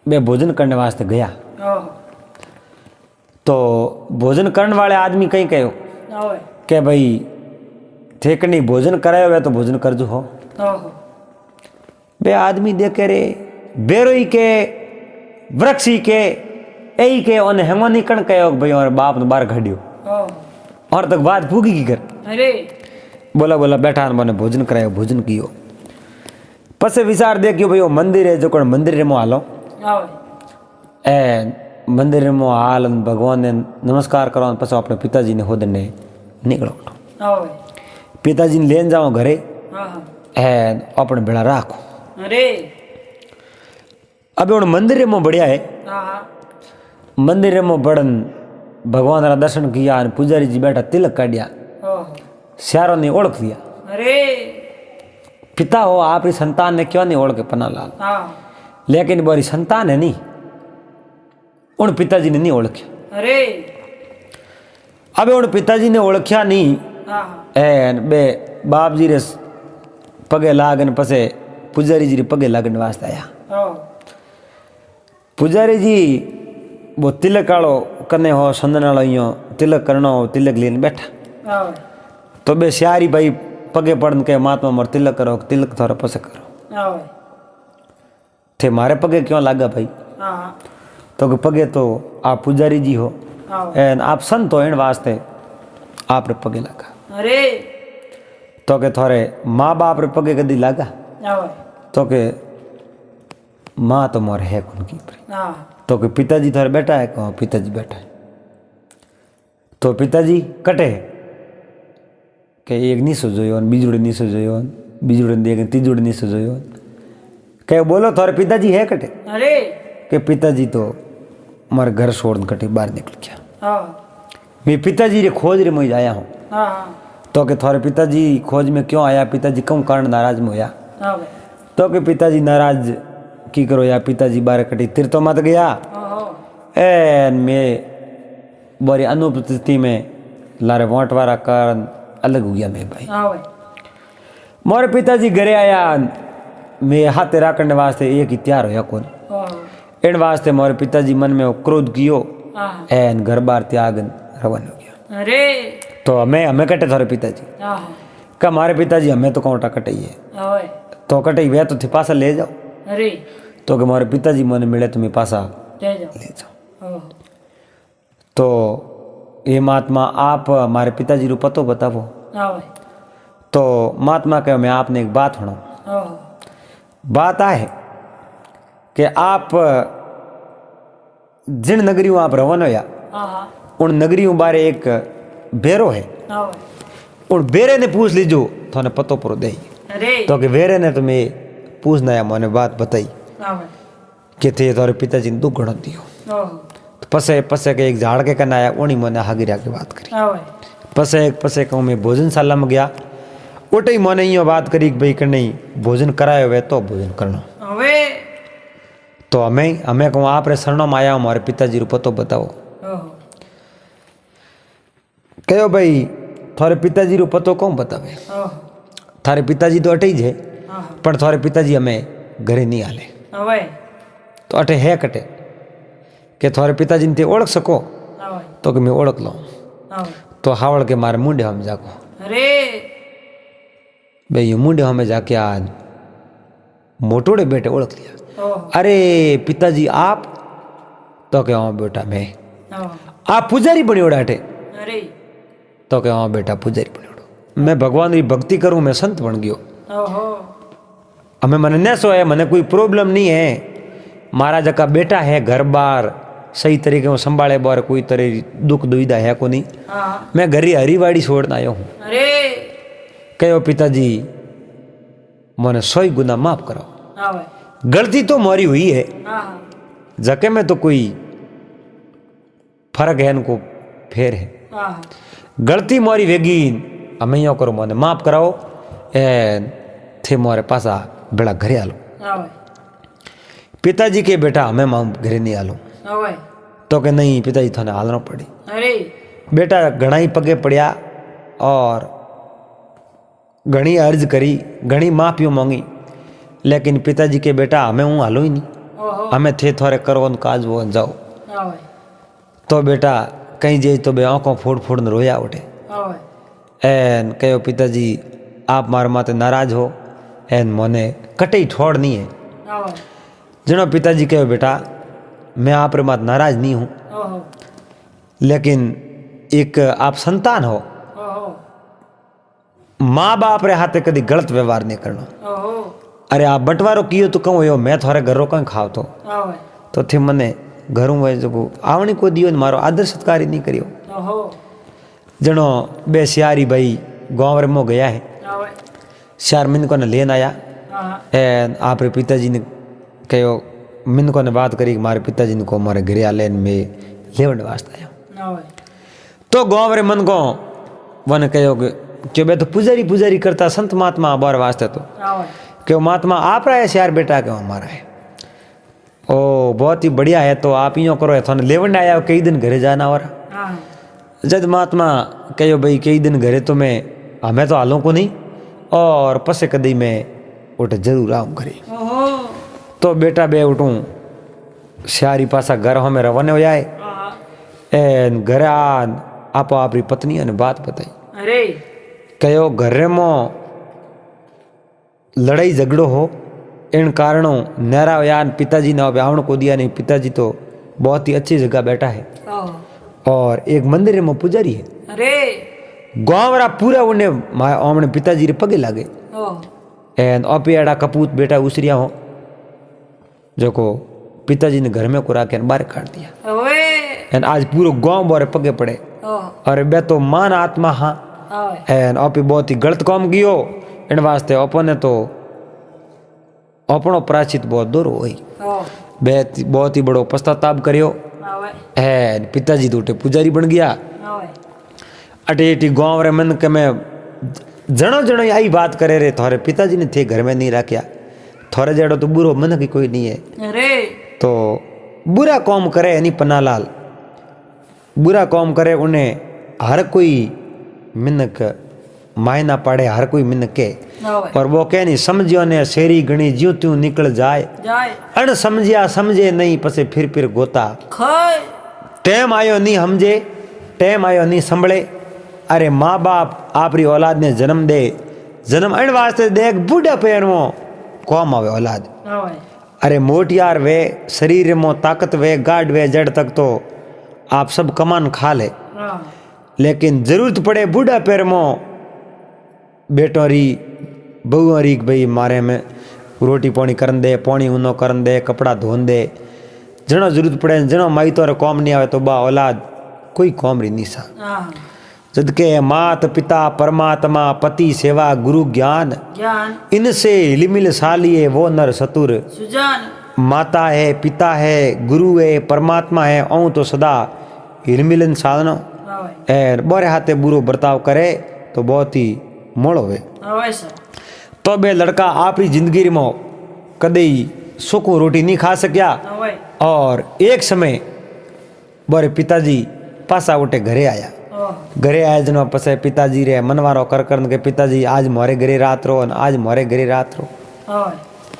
Speaker 1: मैं भोजन करने वास्ते गया
Speaker 2: ओहो
Speaker 1: तो भोजन करने वाले आदमी कहीं कहो
Speaker 2: अवे
Speaker 1: के भाई ठेकनी भोजन करायो वे तो भोजन कर जो हो
Speaker 2: ओहो
Speaker 1: बे आदमी देखे रे बेरोई के वृक्षी के यही के ओने हेमो निकण कहो भाई और बाप ने बाहर खड़ियो
Speaker 2: ओहो
Speaker 1: और तक बात पूगी की कर
Speaker 2: अरे
Speaker 1: बोला बैठा बने भोजन करायो भोजन कियो पसे विचार देखियो भाई वो मंदिर है जो कौन मंदिर में हालो
Speaker 2: अवे
Speaker 1: ए मंदिर में हाल भगवान ने नमस्कार करो पसे अपने पिताजी ने होद ने निकलो
Speaker 2: अवे
Speaker 1: पिताजी ने लेन जाओ घरे
Speaker 2: हाँ
Speaker 1: ए अपने बेड़ा राखो
Speaker 2: अरे
Speaker 1: अब उन मंदिर में बढ़िया है
Speaker 2: हाँ
Speaker 1: मंदिर में बड़न भगवान रा दर्शन किया और पुजारी जी बैठा तिलक काटिया
Speaker 2: ओहो
Speaker 1: सारों ने ओळख दिया
Speaker 2: अरे
Speaker 1: पिता हो आप संतान ने क्यों नहीं ओळखे पन्नालाल
Speaker 2: हाँ
Speaker 1: लेकिन बोरी संतान है नहीं उन पिताजी ने नहीं ओळख्या
Speaker 2: अरे
Speaker 1: अब उन पिताजी ने ओळख्या नहीं
Speaker 2: हाँ
Speaker 1: एन बे बाप जी रे पगे लागन पसे पुजारी जी रे पगे लागन वास्ते आया
Speaker 2: ओहो
Speaker 1: पुजारी जी वो तिलक आलो कने हो संदन आलो इयो तिलक करना हो तिलक लेने बैठा
Speaker 2: हाँ भाई
Speaker 1: तो बे श्यारी भाई पगे पड़न के महात्मा मोर तिलक करो तिलक थोड़ा पसे करो
Speaker 2: हाँ भाई
Speaker 1: थे मारे पगे क्यों लागा भाई
Speaker 2: हाँ
Speaker 1: तो के पगे तो आप पुजारी जी हो
Speaker 2: हाँ भाई
Speaker 1: एन आप संत हो इन वास्ते आप रे पगे लागा
Speaker 2: अरे
Speaker 1: तो के थोड़े माँ बाप रे पगे कदी लागा
Speaker 2: हाँ भाई
Speaker 1: तो के माँ तो मोर है कौन की
Speaker 2: हाँ
Speaker 1: तो के पिताजी थारे बैठा है कहो पिताजी बैठा है तो पिताजी कटे के एक नीसो जोयो बीजुड़े नीसो जोयो बीजुड़े देख तीजुड़े नीसो जोयो के बोलो थारे पिताजी है कटे
Speaker 2: अरे
Speaker 1: के पिताजी तो मारे घर छोड़ कटे बाहर निकल गया
Speaker 2: हाँ
Speaker 1: मैं पिताजी रे खोज रे मुझे आया हूँ
Speaker 2: हाँ हाँ
Speaker 1: तो के थारे पिताजी खोज में क्यों आया पिताजी क्यों कारण नाराज में होया
Speaker 2: हाँ भाई
Speaker 1: तो के पिताजी नाराज की करो या पिताजी बाहर कटी तिर तो मत गया
Speaker 2: ओहो
Speaker 1: एन मैं बड़ी अनुपस्थिति में लारे वोट वाला कारण अलग हो गया मैं भाई
Speaker 2: हाँ भाई
Speaker 1: मोरे पिताजी घरे आया मैं हाथे राखने वास्ते एक ही तैयार होया कौन
Speaker 2: ओहो
Speaker 1: इन वास्ते मोरे पिताजी मन में वो क्रोध कियो
Speaker 2: हाँ
Speaker 1: एन घर बार त्याग रवाना हो गया
Speaker 2: अरे
Speaker 1: तो हमें कटे थारे पिताजी
Speaker 2: हाँ
Speaker 1: का मारे पिताजी हमें तो कौटा कटाइए
Speaker 2: हाँ भाई
Speaker 1: तो कटाई वे तो थे पासा ले जाओ
Speaker 2: अरे
Speaker 1: तो कि मारे पिताजी मन मिले तुम्हें पासा
Speaker 2: ले जाओ
Speaker 1: ले जाओ
Speaker 2: ओहो
Speaker 1: तो ये महात्मा आप हमारे पिताजी रो पतो बतावो
Speaker 2: हाँ भाई
Speaker 1: तो महात्मा कहो मैं आपने एक बात सुनाऊं
Speaker 2: ओहो
Speaker 1: बात है कि आप जिन नगरियों आप रवाना होया
Speaker 2: हाँ हाँ
Speaker 1: उन नगरियों बारे एक बेरो है
Speaker 2: हाँ भाई
Speaker 1: उन बेरे ने पूछ लीजो थोने पतो परो दे
Speaker 2: अरे
Speaker 1: तो कि बेरे ने तुम्हें पूछना है मैंने बात बताई
Speaker 2: हाँ भाई
Speaker 1: कि थे थारे पिताजी ने दुख घणो दियो
Speaker 2: ओहो
Speaker 1: तो पसे पसे के एक झाड़ के कना आया उन्हीं मैंने हागिरा की बात करी
Speaker 2: हाँ भाई
Speaker 1: पसे कहूँ मैं भोजनशाला में गया उठे ही मैंने यो बात करी कि भाई कि नहीं भोजन कराए हुए तो भोजन करना
Speaker 2: अबे
Speaker 1: तो हमें कहूँ आप रे शरणों में आया हमारे पिताजी रो पतो बताओ
Speaker 2: ओहो
Speaker 1: कहो भाई थारे पिताजी रो पतो कौन बतावे
Speaker 2: ओहो
Speaker 1: थारे पिताजी तो अटे ही है
Speaker 2: हाँ
Speaker 1: पर थारे पिताजी हमें घरे नहीं आले
Speaker 2: हाँ भाई
Speaker 1: तो अटे है कटे के थारे पिताजी ने ते ओळख सको
Speaker 2: हाँ भाई
Speaker 1: तो कि मैं ओळख लो
Speaker 2: हाँ भाई
Speaker 1: तो हावड़ के मारे मुंडे हम जाको
Speaker 2: अरे
Speaker 1: भाई ये मुंडे हमें जाके आज मोटोड़े बेटे ओळख लिया
Speaker 2: ओहो
Speaker 1: अरे पिताजी आप तो के हाँ बेटा मैं
Speaker 2: हाँ
Speaker 1: आप पुजारी बनी ओड़ा अटे
Speaker 2: अरे
Speaker 1: तो के हाँ बेटा पुजारी बनी ओड़ो मैं भगवान की भक्ति करूँ मैं संत बन गयो
Speaker 2: ओहो
Speaker 1: हमें मन न सो है मने कोई प्रॉब्लम नहीं है मारा जका बेटा है घर बार सही तरीके से संभाले बार कोई तरह दुख दुविधा है को नहीं
Speaker 2: हाँ
Speaker 1: मैं घर ही हरीवाड़ी छोड़ना आयो हूँ
Speaker 2: अरे
Speaker 1: कहो पिताजी मने 100 गुना माफ करो
Speaker 2: हाँ भाई
Speaker 1: गलती तो मारी हुई है
Speaker 2: हाँ
Speaker 1: जके में तो कोई फर्क है इनको फेर है
Speaker 2: हाँ
Speaker 1: गलती मारी वेगी हमें यो करो मने माफ कराओ ए थे मोरे पासा बेड़ा घरे आलो
Speaker 2: हाँ भाई
Speaker 1: पिताजी के बेटा हमें मां घरे नहीं आलो
Speaker 2: हाँ भाई
Speaker 1: तो के नहीं पिताजी थाने हालना पड़ी
Speaker 2: अरे
Speaker 1: बेटा घना ही पगे पड़िया और घनी अर्ज करी घनी माफियो मांगी लेकिन पिताजी के बेटा हमें हूँ हालो ही नहीं
Speaker 2: ओहो
Speaker 1: हमें थे थोड़े करो काज वो जाओ
Speaker 2: हाँ भाई
Speaker 1: तो बेटा कहीं जे तो बे आंखों फोड़ फोड़ न रोया उठे
Speaker 2: हाँ भाई
Speaker 1: एन कहो पिताजी आप मारे माते नाराज हो एन मोने कटे ही ठोड़ नहीं है
Speaker 2: हाँ भाई
Speaker 1: जनो पिताजी कहो बेटा मैं आप रे मात नाराज नहीं हूँ
Speaker 2: ओहो
Speaker 1: लेकिन एक आप संतान हो
Speaker 2: ओहो
Speaker 1: माँ बाप रे हाथे कभी गलत व्यवहार नहीं करना
Speaker 2: ओहो
Speaker 1: अरे आप बंटवारो कियो तो कहूँ यो मैं थोड़े घरों कहीं खाओ
Speaker 2: हाँ भाई
Speaker 1: तो थे मने घरों में जो आवनी को दियो ने मारो आदर सत्कार ही नहीं करियो
Speaker 2: ओहो
Speaker 1: जनो बे सियारी भाई गाँव रे में गया है
Speaker 2: हाँ भाई
Speaker 1: चार मिनकों ने लेन आया
Speaker 2: हाँ
Speaker 1: एन आप रे पिताजी ने कहो मिनकों ने बात करी कि मारे पिताजी ने को मारे घरे आले में लेवण वास्ते आया
Speaker 2: हाँ भाई
Speaker 1: तो गाँव रे मन को वन कहो कि बे तो पुजारी करता संत महात्मा बार वास्ते तो
Speaker 2: हाँ भाई
Speaker 1: क्यों महात्मा आप रहा है यार बेटा क्यों हमारा है ओ बहुत ही बढ़िया है तो आप यूँ करो थोड़ा लेवन आया कई दिन घरे जाना और
Speaker 2: हाँ
Speaker 1: जब महात्मा कहो भाई कई दिन घरे तो मैं हमें तो हालों को नहीं और पसे कदी मैं उठ जरूर आऊँ घरे
Speaker 2: ओहो
Speaker 1: तो बेटा बे उठूँ श्यारी पासा घर हमें रवाने हो जाए एन घरे आन आपो आपरी पत्नी ने बात बताई
Speaker 2: अरे
Speaker 1: कहो घरे में लड़ाई झगड़ो हो इन कारणों नहरा यान पिताजी ने अब आवण को दिया नहीं। पिताजी तो बहुत ही अच्छी जगह बैठा है और एक मंदिर में पुजारी है।
Speaker 2: अरे
Speaker 1: गाँव वाला पूरा उन्हें हमने पिताजी रे पगे लागे एन अपेड़ा कपूत बेटा उसरिया हो जो को पिताजी ने घर में को राखे बाहर काट दिया एन आज पूरा गांव बारे पगे पड़े और बे तो मान आत्मा हाँ एन आपे बहुत ही गलत काम कियो इन वास्ते अपने तो अपनो प्राचित बहुत दूर हुई बहुत ही बड़ो पश्चाताप करियो एन पिताजी तो पुजारी बन गया। अटे एटी गाँव रे मन के मैं जनो जनो यही बात करे रे थारे पिताजी ने थे घर में नहीं रखा थारे जड़ो तो बुरो मन की कोई नहीं है।
Speaker 2: अरे
Speaker 1: तो बुरा काम करे यानी पन्नालाल बुरा काम करे उन्हें हर कोई मिनक मायना पड़े हर कोई मिनक के और वो कह नहीं समझियो ने शेरी गणी ज्यों त्यों निकल जाए अन समझिया समझे नहीं पसे फिर गोता टेम आयो नहीं समझे टेम आयो नहीं संभले। अरे माँ बाप आपरी औलाद ने जन्म दे जन्म अन वास्ते देख बूढ़ा पैर में कौम आवे औलाद। अरे मोटियार वे शरीर में ताकत वे गाढ़ वे जड़ तक तो आप सब कमान खा ले लेकिन जरूरत पड़े बूढ़ा पैर में बेटो री बहु री भाई मारे में रोटी पानी करन दे पानी ऊनो करन दे कपड़ा धोन दे जनो जरूरत पड़े जनो माई तो कौम नहीं आवे तो बा औलाद कोई कौम री नहीं सा। जद के मात पिता परमात्मा पति सेवा गुरु ज्ञान इनसे हिलमिल सालिए वो नर सतुर माता है पिता है गुरु है परमात्मा है औ तो सदा हिलमिलन साधनो और बोरे हाथे बुरो बर्ताव करे तो बहुत ही मोड़ होवे। तो बे लड़का आपरी जिंदगी में कदे सुखो रोटी नहीं खा सक्या और एक समय बोरे पिताजी पासा उठे घरे आया जनो पसे पिताजी रे मनवारो कर के पिताजी आज मोरे घरे रात रो आज मोरे घरे रात रो।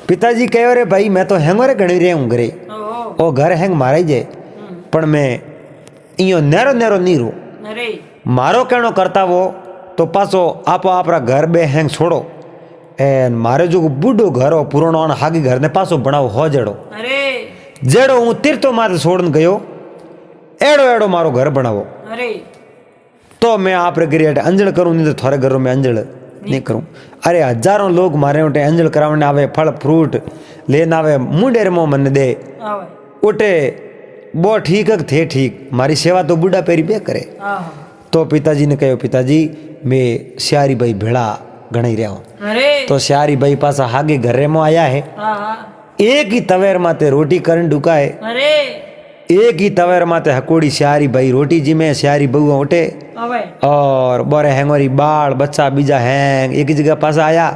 Speaker 1: पिताजी कहो रे भाई मैं तो हैंगो रे घणी रे हूँ घरे ओ घर हैंग मारे जे पण मैं इयो नेरो नेरो नहीं रो मारो कहनो करता वो तो पासो आपो आपरा घर बे हैंग छोड़ो एन मारे जो बूढ़ो घर हो पुरानो हागी घर ने पासो बनाओ हो जड़ो जेड़ो हूँ तीर्थो मारे छोड़न गयो एड़ो एड़ो मारो घर बनावो तो मैं आप रे घरे अंजल करूँ नहीं तो थारे घरों में अंजल नहीं करूँ। अरे हजारों लोग मारे उठे अंजल करावने आवे फल फ्रूट लेना आवे मुंडेर मो मन दे उठे वो ठीक थे ठीक मारी सेवा तो बूढ़ा पेरी बे करे। तो पिताजी ने कहो पिताजी मैं श्यारी भाई भेड़ा गणी रहा हूँ तो श्यारी भाई पासा हागे घरे में आया है एक ही तवेर माते रोटी करन डुका है एक ही तवेर माते हकोड़ी श्यारी भाई रोटी जी में श्यारी बहुआ उठे और बोरे हैंगोरी बाल बच्चा बीजा हैंग एक ही जगह पास आया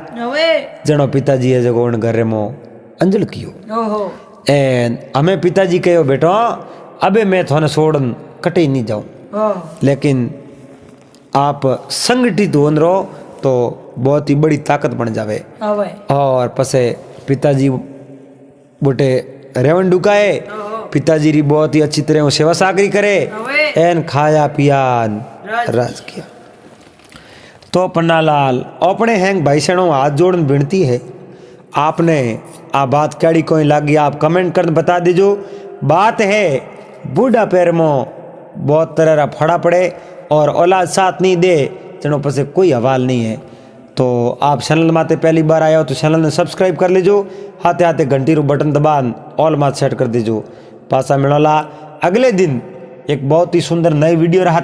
Speaker 1: जनो पिताजी है जो घर में अंजल कियो एन हमें पिताजी कहो बेटो अबे मैं थोने छोड़न कटे नहीं जाऊं लेकिन आप संगठित होन रहो तो बहुत ही बड़ी ताकत बन जावे। और पसे पिताजी बोटे रेवन डुकाए पिताजी री बहुत ही अच्छी तरह सेवा साकरी करे एन खाया पिया राज किया। तो पन्नालाल अपने हैंग भाई सणों हाथ जोड़न विनती है आपने आ बात कैडी कोई लागी आप कमेंट कर बता दीजो। बात है बूढ़ा पैर में बहुत तरह रा फड़ा पड़े और औलाद साथ नहीं दे जनो पसे कोई हवाल नहीं है। तो आप चैनल माते पहली बार आया हो तो चैनल ने सब्सक्राइब कर लीजो हाथे हाथे घंटी रो बटन दबान ऑल मात सेट कर दीजो। पासा मिलोला अगले दिन एक बहुत ही सुंदर नई वीडियो रहा।